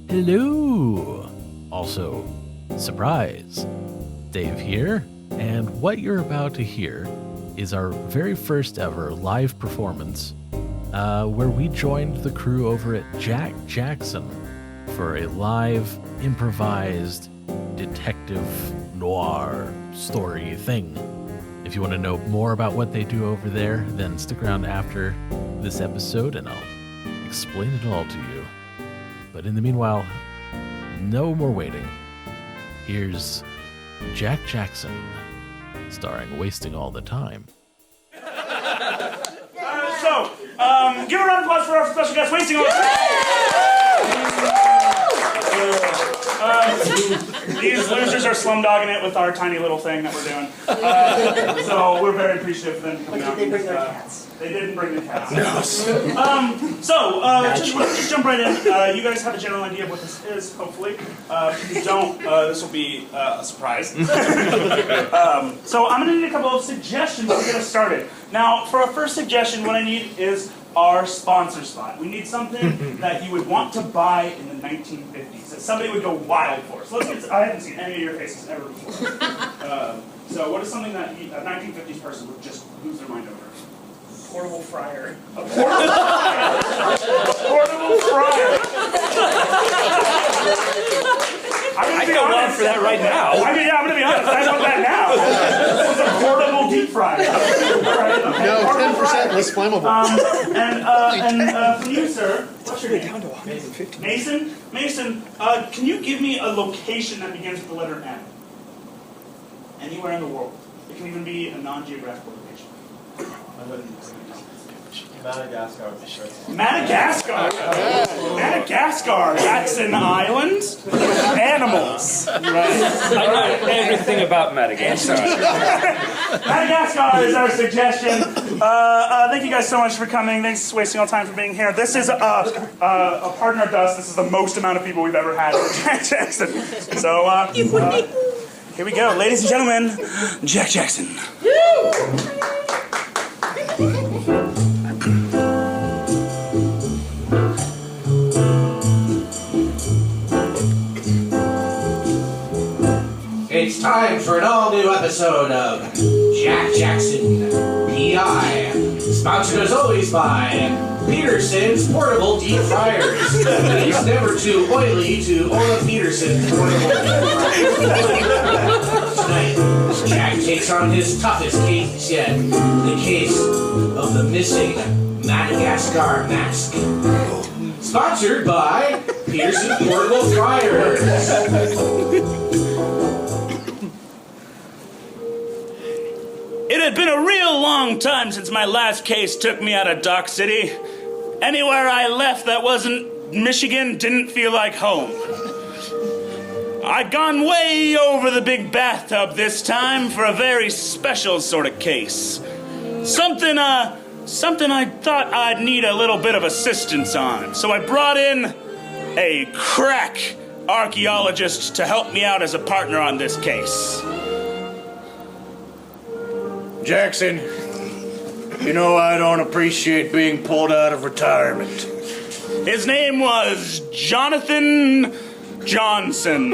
Hello! Also, surprise! Dave here, and what you're about to hear is our very first ever live performance where we joined the crew over at Jack Jackson for a live, improvised, detective noir story thing. If you want to know more about what they do over there, then stick around after this episode and I'll explain it all to you. But in the meanwhile, no more waiting. Here's Jack Jackson, starring Wasting All the Time. Give a round of applause for our special guest, Wasting All the Time. These losers are slumdogging it with our tiny little thing that we're doing. So we're very appreciative of them coming out. Did they bring their cats? They didn't bring the cats. No. Just jump right in. You guys have a general idea of what this is, hopefully. If you don't, this will be a surprise. So I'm going to need a couple of suggestions to get us started. Now, for our first suggestion, what I need is our sponsor spot. We need something that you would want to buy in the 1950s, that somebody would go wild for. So I haven't seen any of your faces ever before. So what is something that a 1950s person would just lose their mind over? Portable fryer. A portable fryer. A portable fryer. I could go on for that right now. I'm going to be honest. I want that now. This is a portable deep fryer. Okay. No, 10% less flammable. And from you, sir, what's your name? Down to 150. Mason, can you give me a location that begins with the letter M? Anywhere in the world. It can even be a non-geographical location. Madagascar. Madagascar. Madagascar. That's an island. Animals. Right. I know everything about Madagascar. Madagascar is our suggestion. Thank you guys so much for coming. Thanks for wasting all time for being here. This is a partner of us. This is the most amount of people we've ever had for Jack Jackson. So here we go, ladies and gentlemen, Jack Jackson. It's time for an all-new episode of Jack Jackson, P.I., sponsored as always by Peterson's Portable Deep Fryers. It's never too oily to oil Peterson's Portable Deep Fryers. Tonight, Jack takes on his toughest case yet, the case of the Missing Madagascar Mask. Sponsored by Peterson's Portable Fryers. It had been a real long time since my last case took me out of Dock City. Anywhere I left that wasn't Michigan didn't feel like home. I'd gone way over the big bathtub this time for a very special sort of case. Something I thought I'd need a little bit of assistance on. So I brought in a crack archaeologist to help me out as a partner on this case. Jackson, you know I don't appreciate being pulled out of retirement. His name was Jonathan Johnson.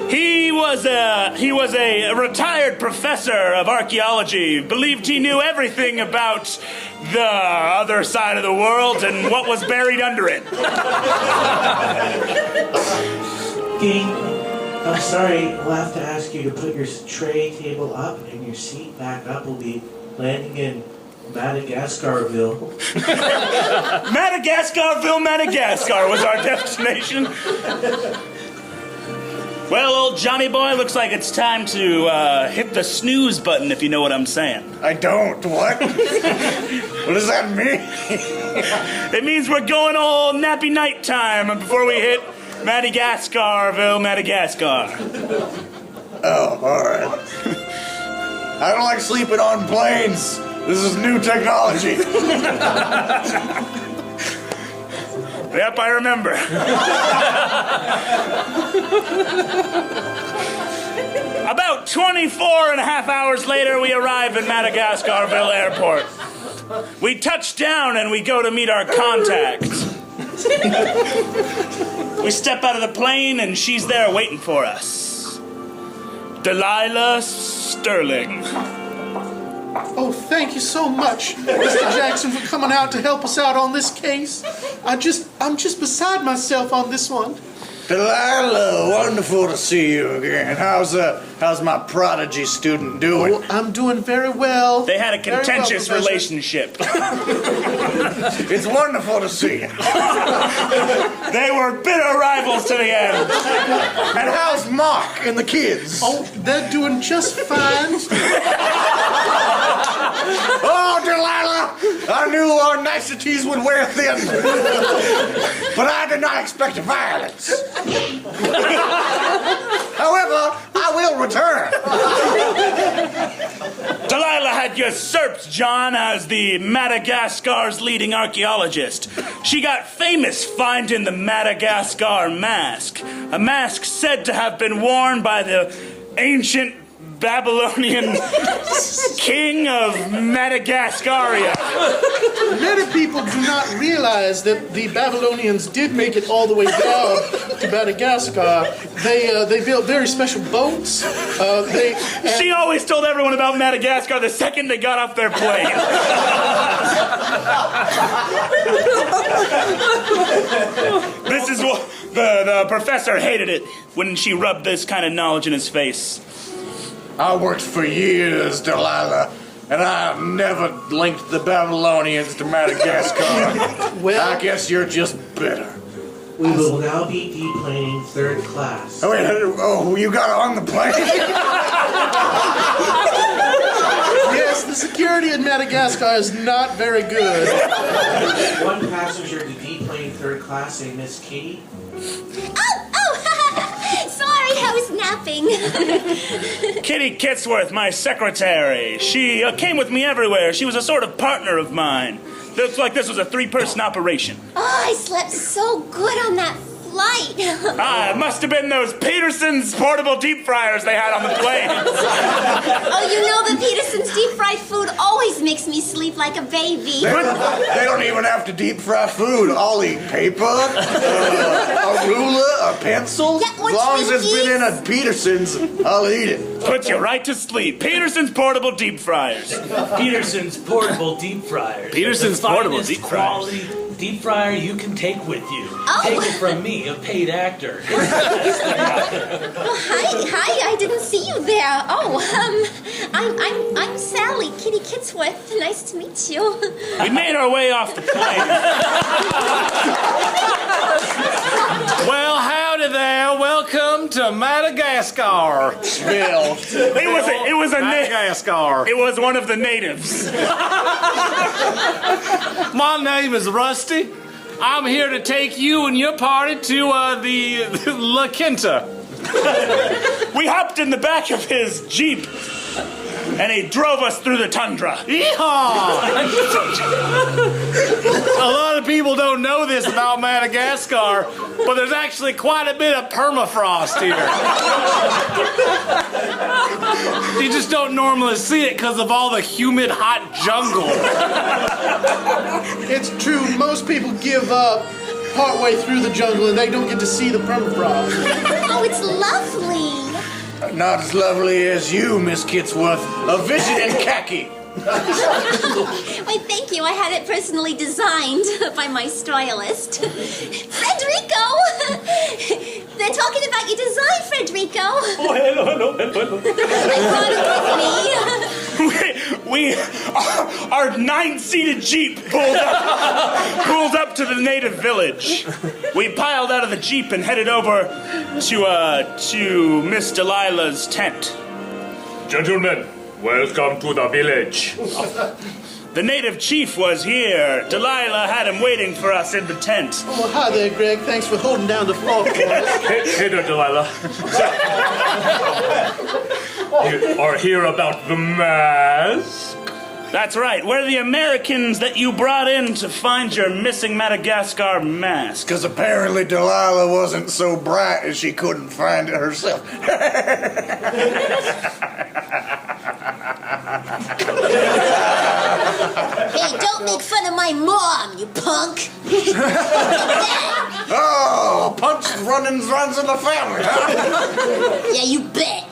He was a retired professor of archaeology, believed he knew everything about the other side of the world and what was buried under it. I'm sorry, we'll have to ask you to put your tray table up and your seat back up. We'll be landing in Madagascarville. Madagascar was our destination. Well, old Johnny boy, looks like it's time to hit the snooze button, if you know what I'm saying. I don't. What? What does that mean? It means we're going all nappy night time before we hit Madagascarville, Madagascar. Oh, all right. I don't like sleeping on planes. This is new technology. Yep, I remember. About 24 and a half hours later, we arrive in Madagascarville Airport. We touch down and we go to meet our contact. We step out of the plane and she's there waiting for us. Delilah Sterling. Oh, thank you so much, Mr. Jackson, for coming out to help us out on this case. I'm just beside myself on this one. Delilah, wonderful to see you again. How's my prodigy student doing? Oh, I'm doing very well. They had a Very well, contentious Professor. relationship. It's wonderful to see you. They were bitter rivals to the end. And how's Mark and the kids? Oh, they're doing just fine. Oh, Delilah, I knew our niceties would wear thin. But I did not expect violence. However, I will return. Delilah had usurped John as the Madagascar's leading archaeologist. She got famous finding the Madagascar Mask, a mask said to have been worn by the ancient Babylonian king of Madagascaria. Many people do not realize that the Babylonians did make it all the way down to Madagascar. They built very special boats. She always told everyone about Madagascar the second they got off their plane. This is what the professor hated it when she rubbed this kind of knowledge in his face. I worked for years, Delilah, and I've never linked the Babylonians to Madagascar. Well, I guess you're just bitter. We will now be deplaning third class. Oh, wait, you got on the plane? yes, the security in Madagascar is not very good. One passenger to deplane third class, a Miss Katie. Sorry, I was napping. Kitty Kitsworth, my secretary. She came with me everywhere. She was a sort of partner of mine. Looks like this was a 3-person operation. Oh, I slept so good on that flight. It must have been those Peterson's portable deep fryers they had on the plane. Oh, you know that Peterson's deep fried food always makes me sleep like a baby. They don't even have to deep fry food. I'll eat paper, a ruler, a pencil. Yeah, or as long as it's been in Twinkies. a Peterson's, I'll eat it. Puts you right to sleep. Peterson's portable deep fryers. Peterson's portable deep fryer. Peterson's The portable finest deep fryers. quality deep fryer you can take with you. Oh. Take it from me, a paid actor. Oh, hi, I didn't see you there. Oh, I'm Sally, Kitty Kitsworth. Nice to meet you. We made our way off the plane. Well, howdy there. Welcome to Madagascar. It was Madagascar. It was one of the natives. My name is Rusty. I'm here to take you and your party to the La Quinta. We hopped in the back of his Jeep, and he drove us through the tundra. Yeehaw! A lot of people don't know this about Madagascar, but there's actually quite a bit of permafrost here. You just don't normally see it because of all the humid, hot jungle. It's true. Most people give up partway through the jungle and they don't get to see the permafrost. Oh, it's lovely. Not as lovely as you, Miss Kitsworth. A vision in khaki. Why, thank you. I had it personally designed by my stylist. Frederico! They're talking about your design, Frederico. Oh, hello. I brought it with me. Our 9-seated Jeep pulled up to the native village. We piled out of the Jeep and headed over to Miss Delilah's tent. Gentlemen, welcome to the village. The native chief was here. Delilah had him waiting for us in the tent. Oh, hi there, Greg. Thanks for holding down the fort for us. Hey there, Delilah. You are here about the mask? That's right. We're the Americans that you brought in to find your missing Madagascar mask. Because apparently Delilah wasn't so bright as she couldn't find it herself. Hey, don't make fun of my mom, you punk. Oh, a punch runs in the family, huh? Yeah, you bet.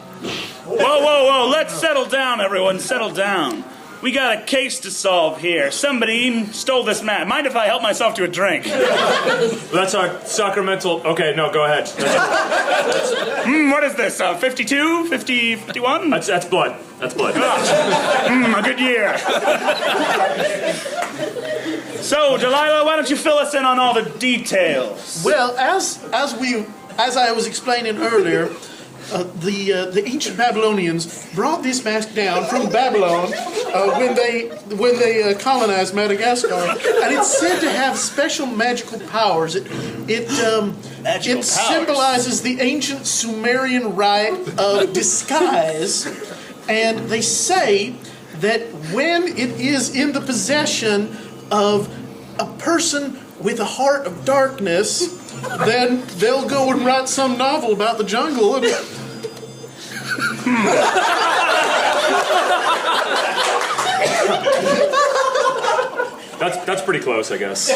Whoa. Let's settle down, everyone. Settle down. We got a case to solve here. Somebody stole this mask. Mind if I help myself to a drink? That's our Sacramento. Okay, no, go ahead. What is this? 52? 50? 51? That's blood. That's blood. A good year. So, Delilah, why don't you fill us in on all the details? Well, as I was explaining earlier, the ancient Babylonians brought this mask down from Babylon when they colonized Madagascar, and it's said to have special magical powers. It symbolizes the ancient Sumerian rite of disguise, and they say that when it is in the possession of a person with a heart of darkness, then they'll go and write some novel about the jungle. And That's pretty close, I guess.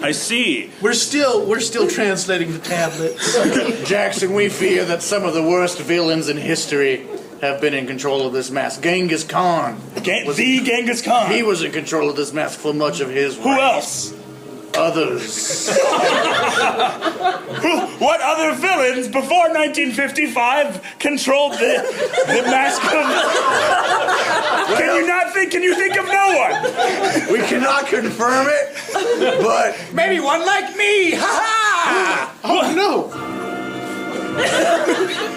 I see. we're still translating the tablets. Jackson, we fear that some of the worst villains in history have been in control of this mask. Genghis Khan. Genghis Khan. He was in control of this mask for much of his reign. Who else? Others. What other villains before 1955 controlled the mask of... Can you think of no one? We cannot confirm it, but Maybe one like me! Ha ha! Oh no!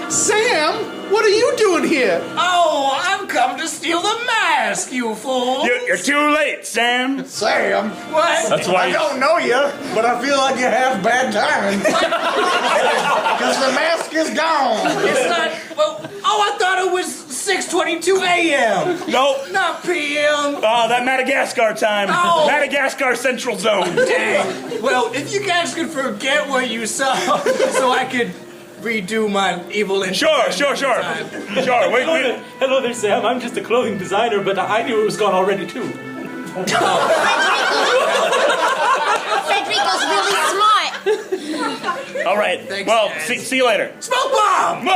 Sam, what are you doing here? Oh, I'm come to steal the mask, you fool! You're too late, Sam. Sam, What? That's why. I don't know you, but I feel like you have bad timing. Because the mask is gone. It's not. Well, I thought it was 6:22 a.m. Nope. Not p.m. Oh, that Madagascar time. Oh. Madagascar Central Zone. Dang. Well, if you guys could forget what you saw, so I could redo my evil Sure. Sure, wait. Hello there, Sam. I'm just a clothing designer, but I knew it was gone already, too. Frederico's really smart. All right. Thanks, Well, guys. see you later. Smoke bomb!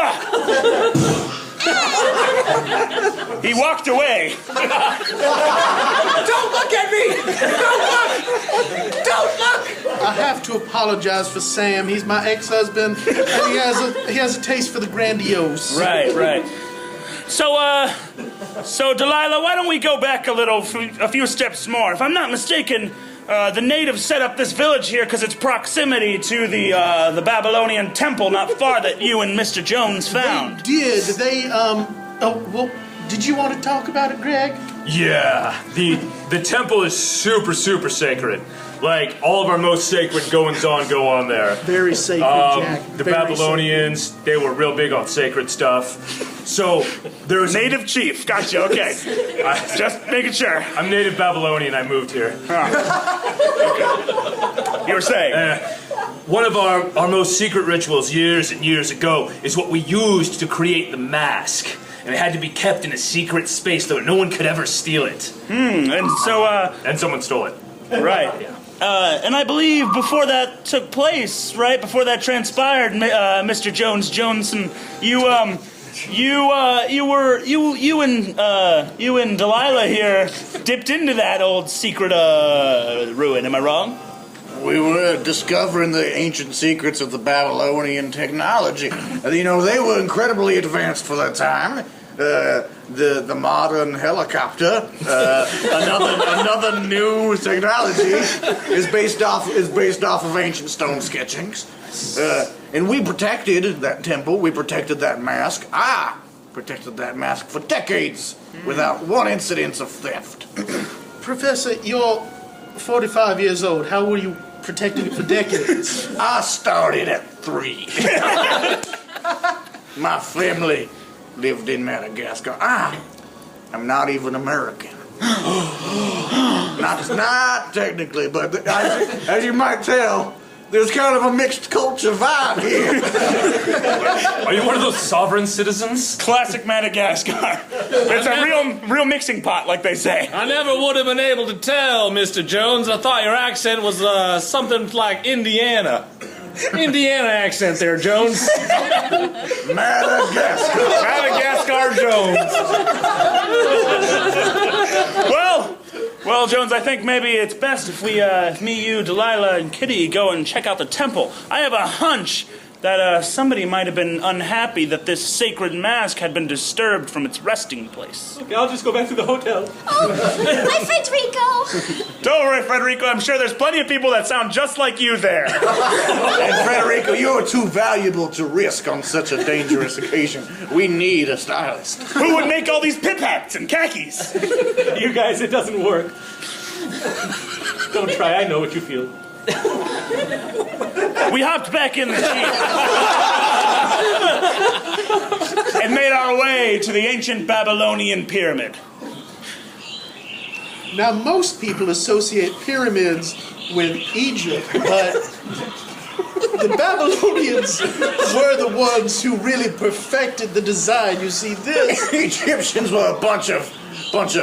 He walked away. Don't look at me! Don't look! I have to apologize for Sam. He's my ex-husband, and he has a taste for the grandiose. Right. So Delilah, why don't we go back a few steps more? If I'm not mistaken, the natives set up this village here because its proximity to the Babylonian temple not far that you and Mr. Jones found. Did you want to talk about it, Greg? Yeah, the temple is super sacred. Like, all of our most sacred goings-on go on there. Very sacred, Jack. The Very Babylonians, they were real big on sacred stuff. So, there's... Native chief, gotcha, okay. Just making sure. I'm native Babylonian, I moved here. You were saying? One of our most secret rituals years and years ago is what we used to create the mask. And it had to be kept in a secret space so that no one could ever steal it. And so, And someone stole it. right. And I believe before that took place, right, before that transpired, Mr. Johnson, you and Delilah here dipped into that old secret ruin. Am I wrong? We were discovering the ancient secrets of the Babylonian technology. You know, they were incredibly advanced for their time. The modern helicopter, another new technology, is based off of ancient stone sketchings. And we protected that temple. We protected that mask. I protected that mask for decades without one incidence of theft. Professor, you're 45 years old. How were you protecting it for decades? I started at 3. My family lived in Madagascar. I'm not even American. not technically, but as you might tell, There's kind of a mixed culture vibe here. Are you one of those sovereign citizens? Classic Madagascar. It's a real mixing pot, like they say. I never would have been able to tell, Mr. Jones. I thought your accent was something like Indiana. Indiana accent there, Jones. Madagascar Jones. Well, Jones, I think maybe it's best if we, me, you, Delilah, and Kitty go and check out the temple. I have a hunch that somebody might have been unhappy that this sacred mask had been disturbed from its resting place. Okay, I'll just go back to the hotel. Oh, hi, Federico. Don't worry, Federico. I'm sure there's plenty of people that sound just like you there. And Federico, you're too valuable to risk on such a dangerous occasion. We need a stylist. Who would make all these pip hats and khakis? You guys, it doesn't work. Don't try, I know what you feel. We hopped back in the Jeep and made our way to the ancient Babylonian pyramid. Now, most people associate pyramids with Egypt, but the Babylonians were the ones who really perfected the design. You see, this Egyptians were a bunch of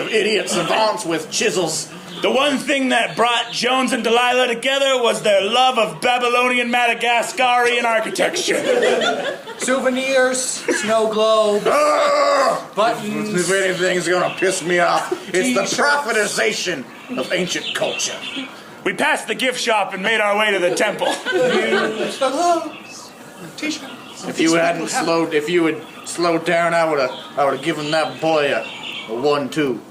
idiot savants with chisels. The one thing that brought Jones and Delilah together was their love of Babylonian Madagascarian architecture. Souvenirs, snow globe, buttons. If anything's gonna piss me off, it's the prophetization of ancient culture. We passed the gift shop and made our way to the temple. snow globes, t-shirts. If you had slowed down, I would have given that boy a 1-2.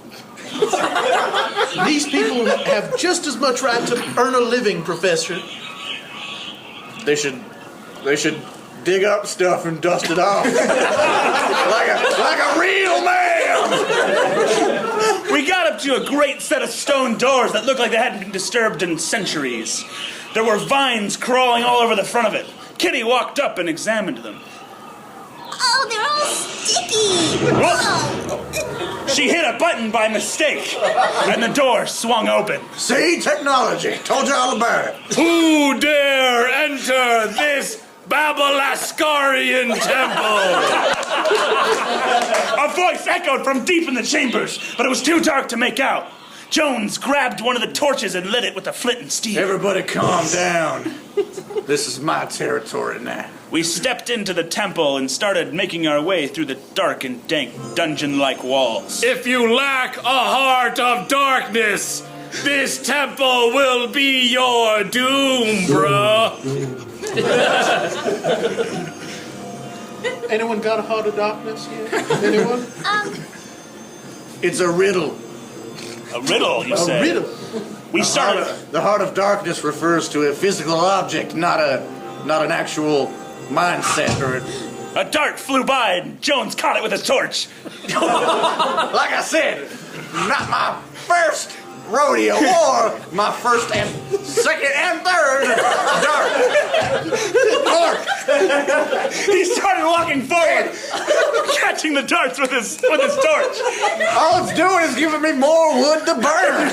These people have just as much right to earn a living, Professor. They should dig up stuff and dust it off like a real man. We got up to a great set of stone doors that looked like they hadn't been disturbed in centuries. There were vines crawling all over the front of it. Kitty walked up and examined them. Oh, they're all sticky. Oh. She hit a button by mistake, and the door swung open. See? Technology. Told you all about it. Who dare enter this Babalascarian temple? A voice echoed from deep in the chambers, but it was too dark to make out. Jones grabbed one of the torches and lit it with a flint and steel. Everybody calm down. This is my territory now. We stepped into the temple and started making our way through the dark and dank dungeon-like walls. If you lack a heart of darkness, this temple will be your doom, bruh. Anyone got a heart of darkness here? Anyone? It's a riddle. A riddle, you say? A riddle. We started. The heart of darkness refers to a physical object, not an actual mindset or. A dart flew by and Jones caught it with his torch. Like I said, not my first rodeo or my first and second and third dart. He started walking forward, catching the darts with his torch. All it's doing is giving me more wood to burn.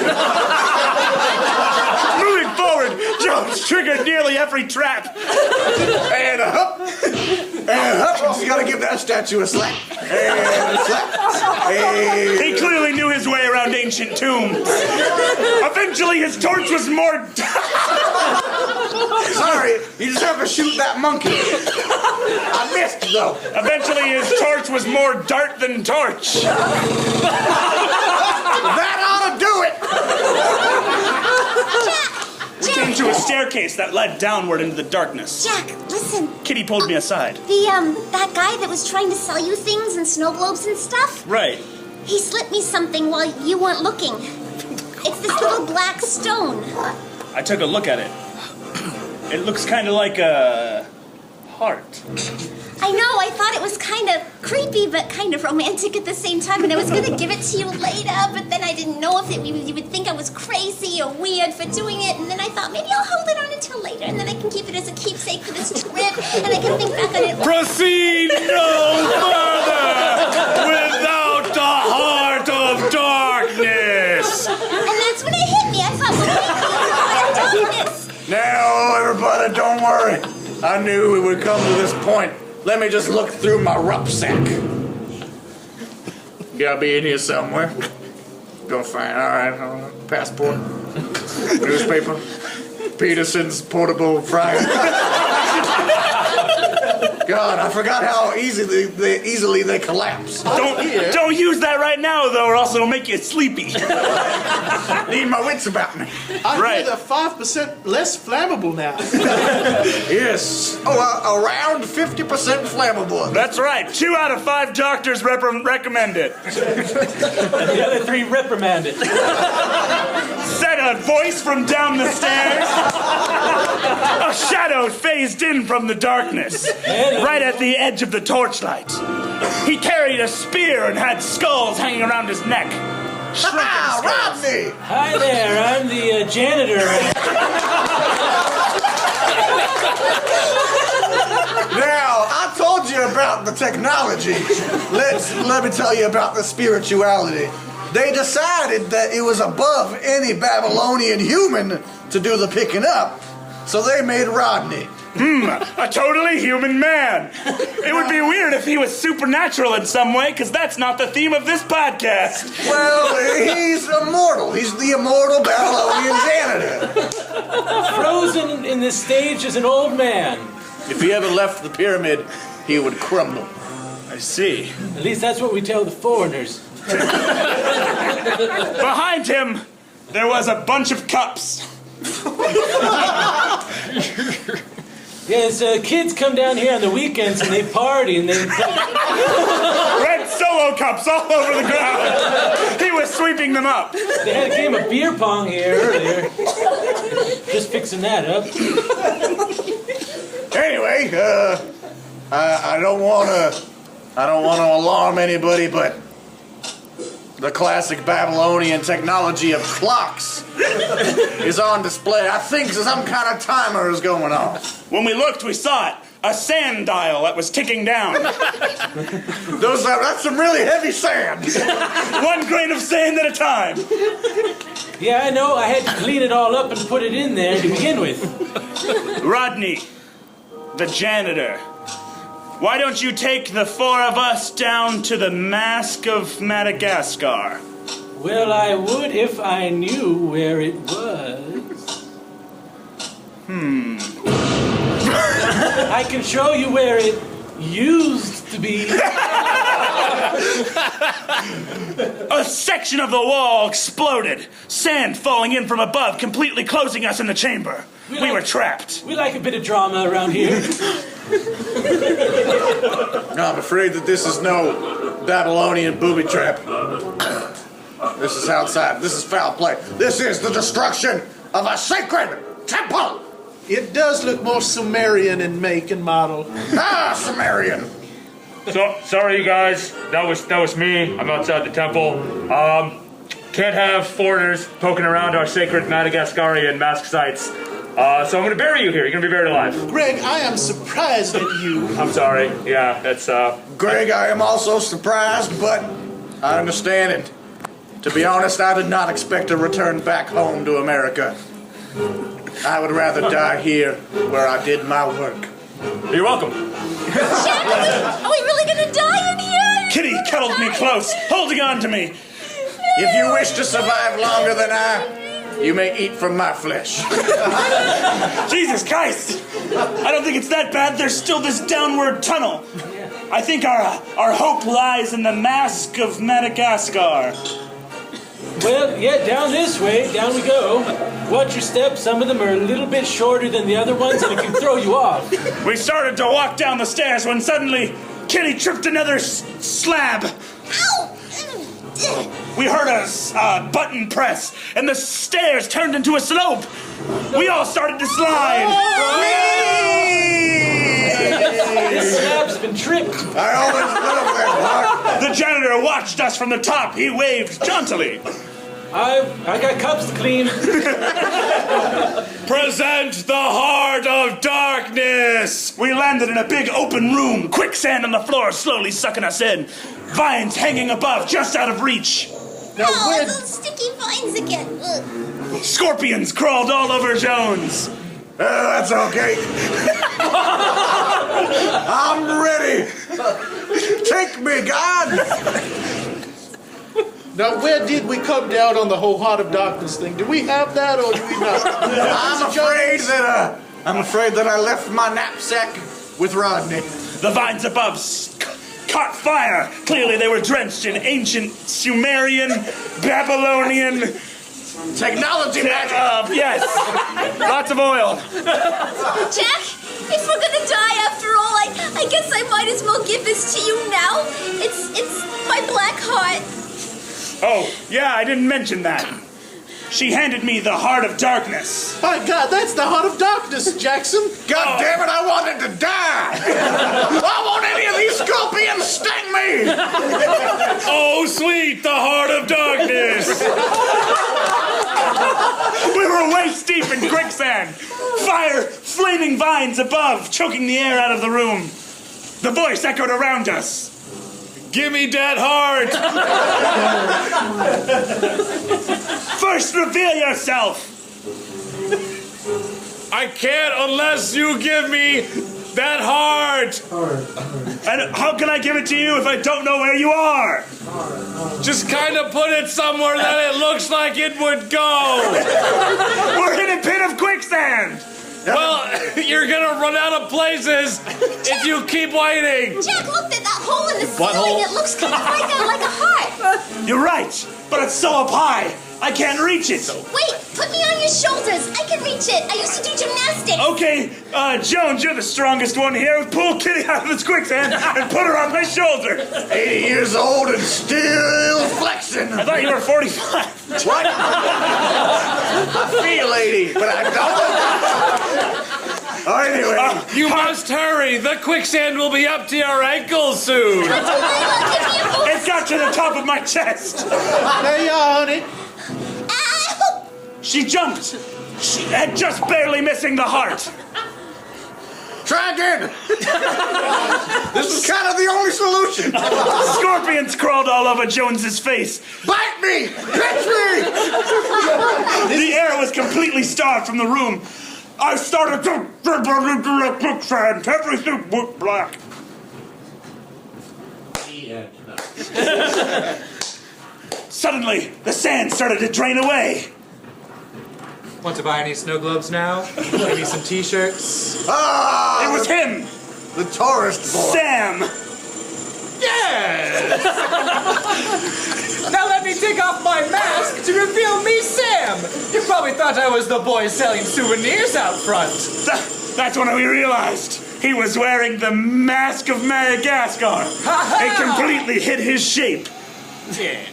Moving forward, Jones triggered nearly every trap. And up. Just gotta give that statue a slap. And a slap. And He clearly knew his way around ancient tombs. Eventually, his torch was more. sorry, you just have to shoot that monkey. I missed though. Eventually, his torch was more dart than torch. That ought to do it. We came to a staircase that led downward into the darkness. Jack, listen. Kitty pulled me aside. That guy that was trying to sell you things and snow globes and stuff, Right. he slipped me something while you weren't looking. It's this little black stone. I took a look at it. It looks kind of like a heart. I know, I thought it was kind of creepy, but kind of romantic at the same time, and I was going to give it to you later, but then I didn't know if you would think I was crazy or weird for doing it, and then I thought maybe I'll hold it on until later, and then I can keep it as a keepsake for this trip, and I can think back on it. Proceed no further without the heart of darkness. And that's when it hit me. I thought, well, maybe it's a heart of darkness. Now, everybody, about it, don't worry. I knew we would come to this point. Let me just look through my rucksack. Gotta be in here somewhere. Gonna find, all right, passport, newspaper, Peterson's portable fryer. God, I forgot how easily they collapse. Don't use that right now, though, or else it'll make you sleepy. Need my wits about me. I Right. hear they're 5% less flammable now. Yes. Oh, around 50% flammable. That's right. 2 out of 5 doctors recommend it. The other 3 reprimanded. Said a voice from down the stairs. A shadow phased in from the darkness, right at the edge of the torchlight. He carried a spear and had skulls hanging around his neck. Ah, Rodney! Hi there, I'm the janitor. Now, I told you about the technology. Let me tell you about the spirituality. They decided that it was above any Babylonian human to do the picking up, so they made Rodney. A totally human man. It would be weird if he was supernatural in some way, because that's not the theme of this podcast. Well, he's immortal. He's the immortal Babylonian janitor. Frozen in this stage is an old man. If he ever left the pyramid, he would crumble. I see. At least that's what we tell the foreigners. Behind him, there was a bunch of cups. Yes, kids come down here on the weekends and they party and they play. Red Solo cups all over the ground. He was sweeping them up. They had a game of beer pong here earlier. Just fixing that up. Anyway, I don't want to alarm anybody, but the classic Babylonian technology of clocks is on display. I think some kind of timer is going off. When we looked, we saw it. A sand dial that was ticking down. That's some really heavy sand. 1 grain of sand at a time. Yeah, I know. I had to clean it all up and put it in there to begin with. Rodney, the janitor. Why don't you take the 4 of us down to the Mask of Madagascar? Well, I would if I knew where it was. I can show you where it used to be. A section of the wall exploded. Sand falling in from above, completely closing us in the chamber. We were trapped. We like a bit of drama around here. No, I'm afraid that this is no Babylonian booby trap. This is outside. This is foul play. This is the destruction of a sacred temple. It does look more Sumerian in make and model. Ah, Sumerian. So sorry, you guys. That was me. I'm outside the temple. Can't have foreigners poking around our sacred Madagascarian mask sites. So I'm going to bury you here. You're going to be buried alive. Greg, I am surprised at you. I'm sorry. Yeah, that's Greg, I am also surprised, but I understand it. To be honest, I did not expect to return back home to America. I would rather die here where I did my work. You're welcome. Are we really gonna die in here? Kitty cuddled me close, holding on to me. If you wish to survive longer than I, you may eat from my flesh. Jesus Christ! I don't think it's that bad. There's still this downward tunnel. I think our hope lies in the Mask of Madagascar. Well, yeah, down this way, down we go. Watch your steps. Some of them are a little bit shorter than the other ones, and it can throw you off. We started to walk down the stairs when suddenly Kitty tripped another slab. Ow! We heard a button press, and the stairs turned into a slope. We all started to slide. This slab's been tripped. I always love that part. The janitor watched us from the top. He waved jauntily. I got cups to clean. Present the heart of darkness. We landed in a big open room. Quicksand on the floor, slowly sucking us in. Vines hanging above, just out of reach. Those sticky vines again. Ugh. Scorpions crawled all over Jones. That's okay. I'm ready. Take me, God. Now, where did we come down on the whole Heart of Darkness thing? Do we have that or do we not? I'm afraid that I left my knapsack with Rodney. The vines above caught fire. Clearly they were drenched in ancient Sumerian, Babylonian technology magic. Yes. Lots of oil. Jack, if we're gonna die after all, I guess I might as well give this to you now. It's my black heart. Oh, yeah, I didn't mention that. She handed me the Heart of Darkness. My God, that's the Heart of Darkness, Jackson. God damn it, I wanted to die. Why won't any of these scorpions sting me? Oh, sweet, the Heart of Darkness. We were waist deep in quicksand. Fire, flaming vines above, choking the air out of the room. The voice echoed around us. Give me that heart. First, reveal yourself. I can't unless you give me that heart. And how can I give it to you if I don't know where you are? Just kind of put it somewhere that it looks like it would go. We're in a pit of quicksand. Well, you're gonna run out of places if you keep waiting. Jack, look at that hole in the ceiling. It looks kind of like a heart. You're right, but it's so up high. I can't reach it. Wait, put me on your shoulders. I can reach it. I used to do gymnastics. Okay, Jones, you're the strongest one here. Pull Kitty out of this quicksand and put her on my shoulder. 80 years old and still flexing. I thought you were 45. What? I feel 80, but I don't. Anyway. You must hurry. The quicksand will be up to your ankles soon. It got to the top of my chest. There you are, honey. Ow! She jumped. She had just barely missing the heart. Try again. This was kind of the only solution. Scorpions crawled all over Jones's face. Bite me! Pinch me! The air was completely starved from the room. I started to quicksand. Everything went black. Suddenly, the sand started to drain away. Want to buy any snow globes now? Maybe some t-shirts? Ah! It was him, The tourist boy. Sam. Yes! Now let me take off my mask to reveal me, Sam! You probably thought I was the boy selling souvenirs out front. That's when we realized he was wearing the Mask of Madagascar. It completely hid his shape. Yeah.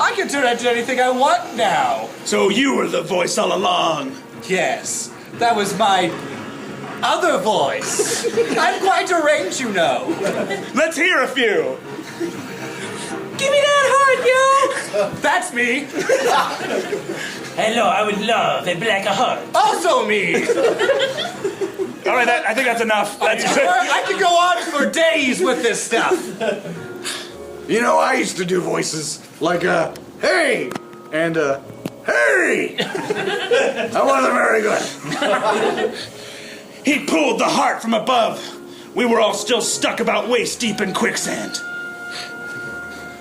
I can turn into anything I want now. So you were the voice all along. Yes, that was my other voice. I'm quite a range, you know. Let's hear a few. Give me that heart, yo! That's me. Hello, I would love a black heart. Also me. All right, I think that's enough. That's good. I could go on for days with this stuff. You know, I used to do voices like hey, and hey. That wasn't very good. He pulled the heart from above. We were all still stuck about waist deep in quicksand.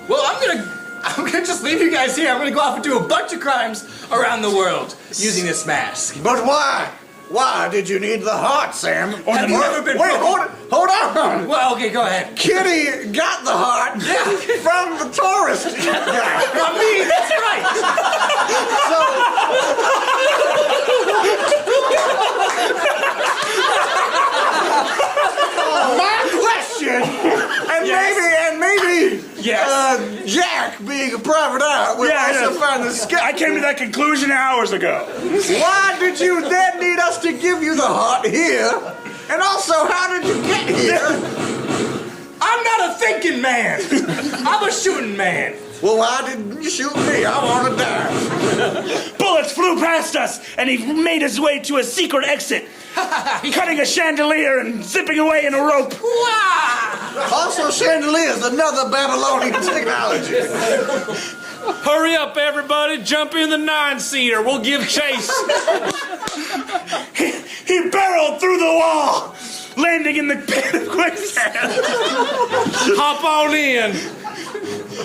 Well, I'm gonna just leave you guys here. I'm gonna go off and do a bunch of crimes around the world using this mask. But why? Why did you need the heart, Sam? Have you ever been Wait, broken? hold on. Well, okay, go ahead. Kitty got the heart from the tourist guy. From me, that's right. My question, and maybe, yes. Jack, being a private eye, will also find the skeptical. I came to that conclusion hours ago. Why did you then need us to give you the heart here? And also, how did you get here? I'm not a thinking man. I'm a shooting man. Well, why didn't you shoot me? I want to die. Bullets flew past us, and he made his way to a secret exit, cutting a chandelier and zipping away in a rope. Also, chandeliers, another Babylonian technology. Hurry up, everybody. Jump in the 9-seater. We'll give chase. He the wall, landing in the pit of quicksand. Hop on in.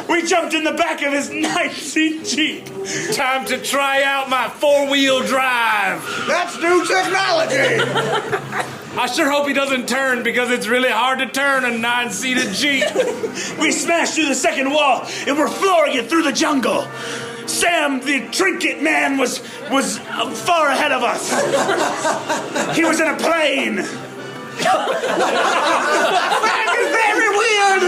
We jumped in the back of his 9-seat Jeep. Time to try out my 4-wheel drive. That's new technology. I sure hope he doesn't turn because it's really hard to turn a 9-seated Jeep. We smashed through the second wall and we're flooring it through the jungle. Sam, the trinket man, was far ahead of us. He was in a plane. That is very weird,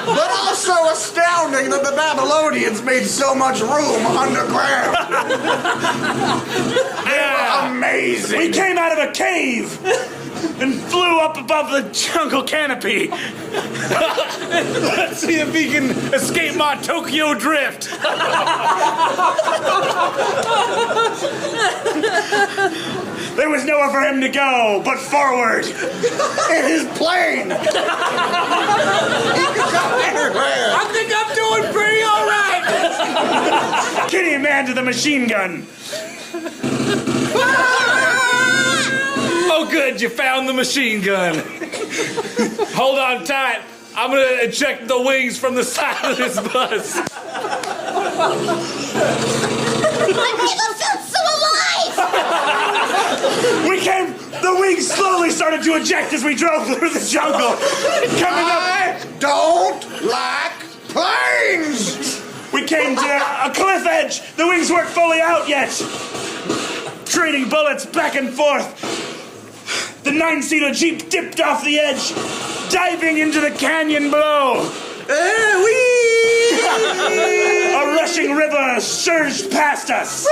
but also astounding that the Babylonians made so much room underground. They were amazing. We came out of a cave and flew up above the jungle canopy. Let's see if he can escape my Tokyo drift. There was nowhere for him to go but forward. In his plane. He could go anywhere. I think I'm doing pretty all right. Kitty man to the machine gun. Oh, good, you found the machine gun. Hold on tight. I'm gonna eject the wings from the side of this bus. I've never felt so alive! The wings slowly started to eject as we drove through the jungle. I don't like planes. We came to a cliff edge. The wings weren't fully out yet. Trading bullets back and forth. The 9-seater Jeep dipped off the edge, diving into the canyon below. A rushing river surged past us.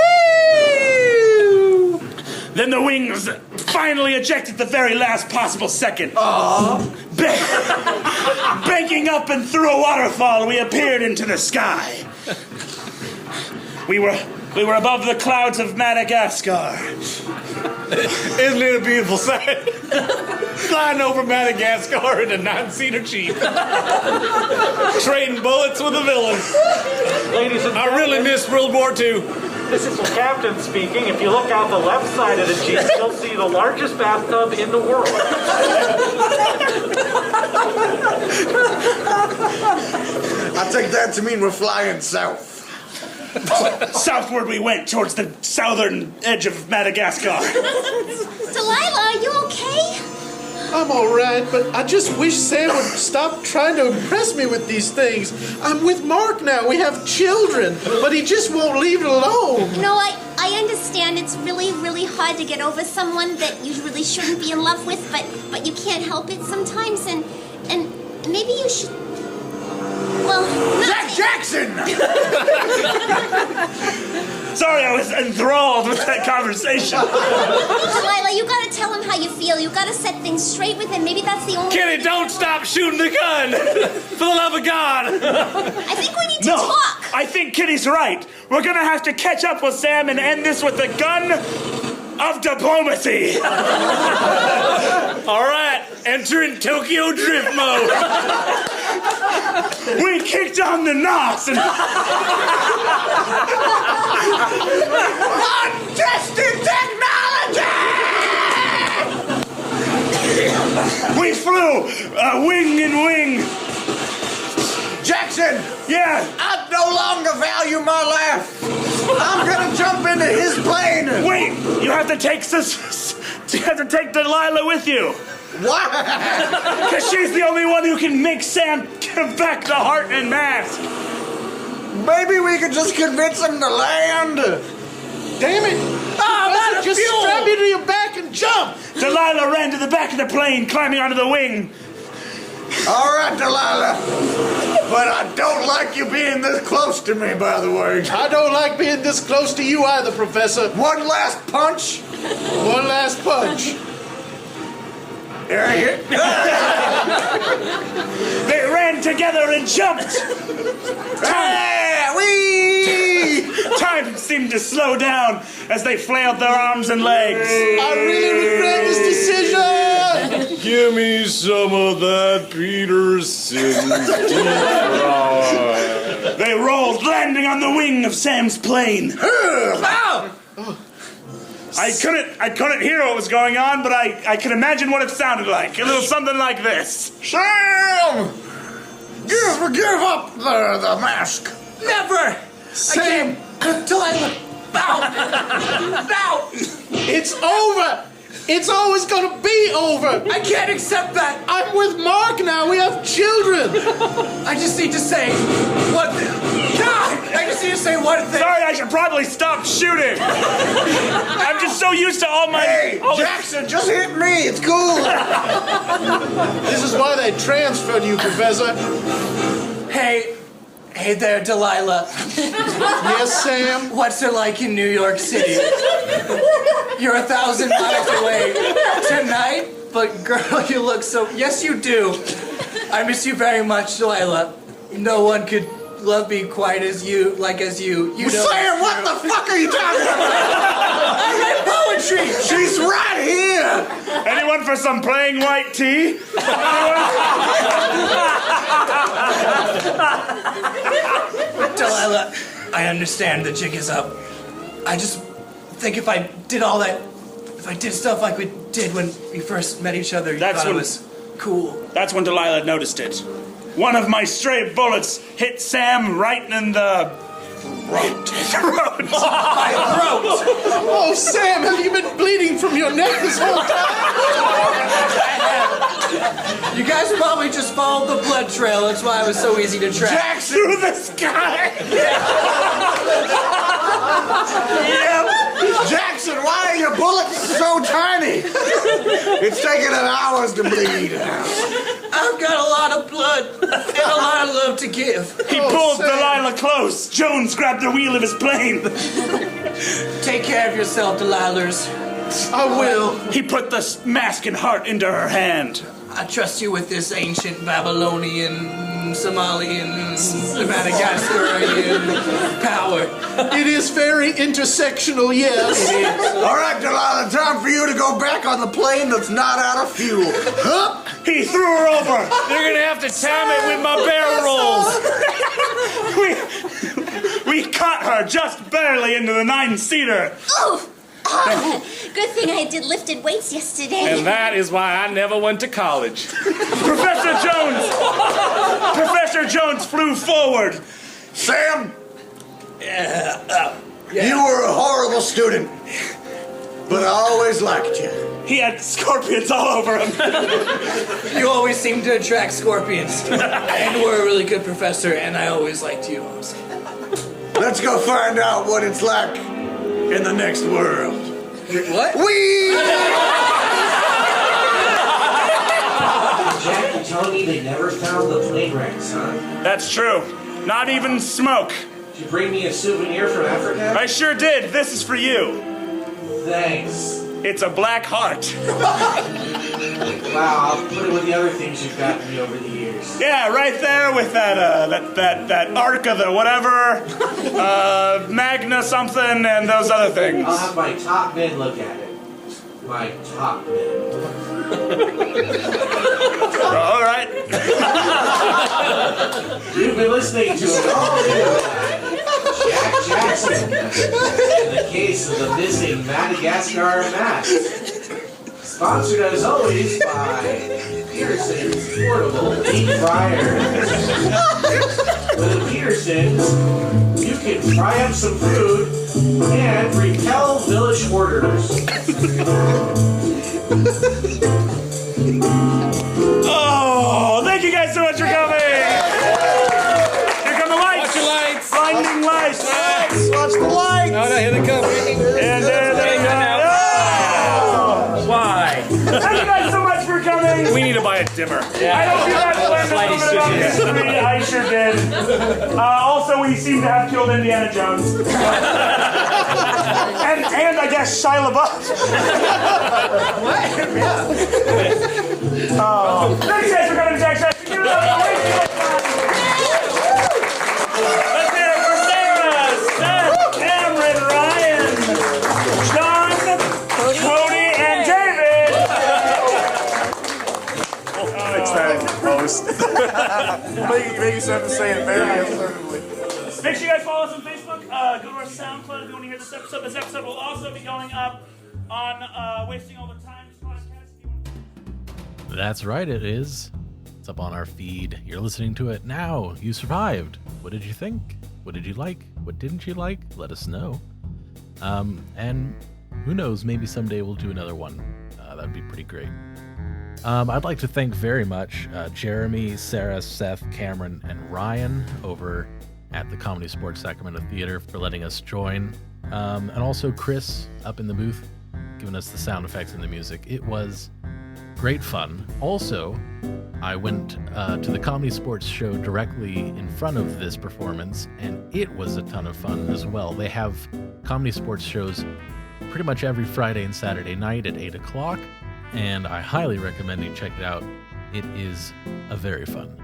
Then the wings finally ejected the very last possible second. Banking up and through a waterfall, we appeared into the sky. We were above the clouds of Madagascar. Isn't it a beautiful sight? Flying over Madagascar in a 9-seater Jeep. Trading bullets with a villain. Ladies and I really miss World War II. this is the captain speaking. If you look out the left side of the Jeep, you'll see the largest bathtub in the world. I take that to mean we're flying south. Southward we went, towards the southern edge of Madagascar. Delilah, are you okay? I'm all right, but I just wish Sam would stop trying to impress me with these things. I'm with Mark now. We have children, but he just won't leave it alone. You know, I understand it's really, really hard to get over someone that you really shouldn't be in love with, but you can't help it sometimes, and maybe you should... Well, Jack Jackson! Sorry, I was enthralled with that conversation. Delilah, you gotta tell him how you feel. You gotta set things straight with him. Maybe that's the only... Kitty, don't stop shooting the gun! For the love of God! I think we need to talk. I think Kitty's right. We're gonna have to catch up with Sam and end this with the gun of diplomacy. All right, entering Tokyo drift mode. We kicked on the knocks and... Untested technology! We flew wing and wing. Jackson! Yeah. I no longer value my life. I'm gonna jump into his plane. Wait, you have to take Delilah with you. What? Because she's the only one who can make Sam give back the heart and mask. Maybe we could just convince him to land. Damn it! that's just fuel. strap me to your back and jump! Delilah ran to the back of the plane, climbing onto the wing. All right, Delilah. But I don't like you being this close to me, by the way. I don't like being this close to you either, Professor. One last punch. One last punch. There you go. They ran together and jumped. Time seemed to slow down as they flailed their arms and legs. I really regret this decision. Give me some of that Peterson deep fry. They rolled, landing on the wing of Sam's plane. I couldn't hear what was going on, but I can imagine what it sounded like. A little something like this. Sam! Give up the mask. Never! Sam! Delilah! Bow! Bow! It's over! It's always gonna be over! I can't accept that! I'm with Mark now, we have children! I just need to say one thing. God! I just need to say one thing. Sorry, I should probably stop shooting. I'm just so used to all my... Hey, Jackson, just hit me. It's cool. This is why they transferred you, Professor. Hey there, Delilah. Yes, Sam? What's it like in New York City? You're 1,000 miles away tonight, but girl, you look so... Yes, you do. I miss you very much, Delilah. No one could love me quite as you, as you. You know. Sam, what the fuck are you talking about? I write poetry. She's right here. Anyone for some plain white tea? Delilah, I understand the jig is up. I just think if I did stuff like we did when we first met each other, you thought it was cool. That's when Delilah noticed it. One of my stray bullets hit Sam right in the throat. My throat! Oh, Sam, have you been bleeding from your neck this whole time? You guys probably just followed the blood trail. That's why it was so easy to track. Jackson through the sky! Yep. Jackson, why are your bullets so tiny? It's taking an hours to bleed. I've got a lot of blood and a lot of love to give. He pulled Delilah close. Jones grabbed the wheel of his plane. Take care of yourself, Delilahs. I will. He put the mask and heart into her hand. I trust you with this ancient Babylonian, Somalian, Madagascarian power. It is very intersectional, yes. It is. All right, Delilah, time for you to go back on the plane that's not out of fuel. Huh? He threw her over. You're gonna have to time it with my barrel rolls. We caught her just barely into the 9-seater. Oh, good thing I did lifted weights yesterday. And that is why I never went to college. Professor Jones flew forward. Sam, you were a horrible student, but I always liked you. He had scorpions all over him. You always seem to attract scorpions. And were a really good professor, and I always liked you. Let's go find out what it's like in the next world. What? Jack, you telling me they never found the plane wrecks, huh? That's true. Not even smoke. Did you bring me a souvenir from Africa? I sure did. This is for you. Thanks. It's a black heart. Wow, I'll put it with the other things you've gotten me over the years. Yeah, right there with that Ark of the whatever, Magna something, and those other things. I'll have my top men look at it. My top men. All right. You've been listening to an all-new Jack Jackson in the case of the Missing Madagascar Mask. Sponsored as always by Peterson's Portable Deep Fryer. With the Petersons, you can fry up some food and repel village hoarders. Oh, thank you guys so much for coming. Here come the lights. Watch your lights. Blinding lights. Watch the lights. No, here they come. And there they go. Why? Thank you guys so much for coming. We need to buy a dimmer. I hope you guys learned a little bit about history. I sure did. Also, we seem to have killed Indiana Jones. and I guess Shia LaBeouf. Thanks guys for coming to Jack Jackson. Give it up. Let's hear it for Sarah, Seth, Cameron, Ryan, John, Cody, and David. Next time, post. Make yourself to say it very assertively. Make sure you guys follow us on Facebook. Go to our SoundCloud if you want to hear this episode. This episode will also be going up on Wasting All the Time's podcast. If you want to... That's right, it is. It's up on our feed. You're listening to it now. You survived. What did you think? What did you like? What didn't you like? Let us know. And who knows, maybe someday we'll do another one. That'd be pretty great. I'd like to thank very much Jeremy, Sarah, Seth, Cameron, and Ryan over at the Comedy Sportz Sacramento Theater for letting us join. And also Chris up in the booth, giving us the sound effects and the music. It was great fun. Also, I went to the Comedy Sportz show directly in front of this performance, and it was a ton of fun as well. They have Comedy Sportz shows pretty much every Friday and Saturday night at 8 o'clock, and I highly recommend you check it out. It is a very fun.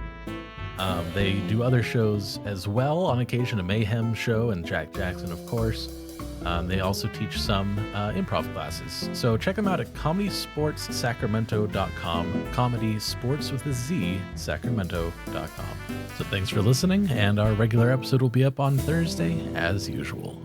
They do other shows as well, on occasion a Mayhem show, and Jack Jackson, of course. They also teach some improv classes. So check them out at comedysportssacramento.com. Comedy Sports with a Z, Sacramento.com. So thanks for listening, and our regular episode will be up on Thursday as usual.